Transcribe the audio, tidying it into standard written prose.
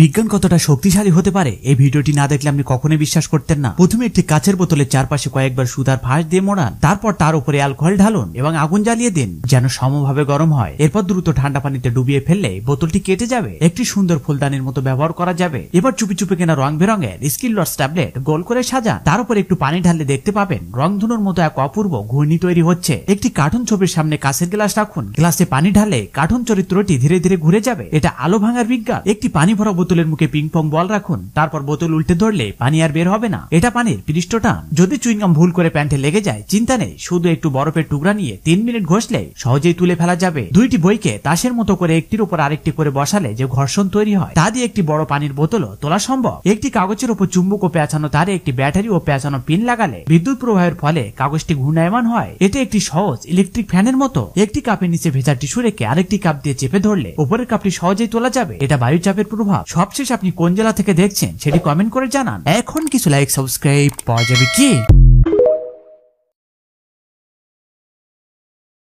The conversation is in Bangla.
বিজ্ঞান কতটা শক্তিশালী হতে পারে এই ভিডিওটি না দেখলে আপনি কখনোই বিশ্বাস করতেন না। প্রথমে একটি কাচের বোতলের চারপাশে কয়েকবার সুতার ফাঁস দিয়ে মোড়ান, তারপর তার উপরে অ্যালকোহল ঢালুন এবং আগুন জ্বালিয়ে দিন যেন সমভাবে গরম হয়। এরপর দ্রুত ঠান্ডা পানিতে ডুবিয়ে ফেললে বোতলটি কেটে যাবে, একটি সুন্দর ফুলদানির মতো ব্যবহার করা যাবে। এবার চুপি চুপি কেনা রং বেরঙের স্কিন লস ট্যাবলেট গোল করে সাজান, তার উপর একটু পানি ঢাললে দেখতে পাবেন রংধনুর মতো এক অপূর্ব ঘূর্ণি তৈরি হচ্ছে। একটি কার্টুন ছবির সামনে কাঁচের গ্লাস রাখুন, গ্লাসে পানি ঢালে কার্টুন চরিত্রটি ধীরে ধীরে ঘুরে যাবে। এটা আলো ভাঙার বিজ্ঞান। একটি পানি ভরা বোতলের মুখে পিং পং বল রাখুন, তারপর বোতল উল্টে ধরলে পানি আর বের হবে না, এটা পানির পৃষ্ঠ টান। যদি চুইংগাম ভুল করে প্যান্টে লেগে যায় চিন্তা নেই, শুধু একটু বরফের টুকরা নিয়ে 3 মিনিট ঘষলে সহজেই তুলে ফেলা যাবে। দুইটি বইকে তাসের মতো করে একটির উপর আরেকটি করে বসালে যে ঘর্ষণ তৈরি হয় তা দিয়ে একটি বড় পানির বোতলও তোলা সম্ভব। একটি কাগজের উপর চুম্বক ও পেঁচানো তারে একটি ব্যাটারি ও পেঁচানো পিন লাগালে বিদ্যুৎ প্রবাহের ফলে কাগজটি ঘূর্ণায়মান হয়। এটা একটি সহজ ইলেকট্রিক ফ্যানের মতো। একটি কাপের নিচে ভেজা টিস্যু রেখে আরেকটি কাপ দিয়ে চেপে ধরলে উপরের কাপটি সহজেই তোলা যাবে। এটা বায়ু চাপের প্রভাব। সবশেষ আপনি কোন জেলা থেকে দেখছেন সেটি কমেন্ট করে জানান। এখন কিছু লাইক সাবস্ক্রাইব পাওয়া যাবে কি?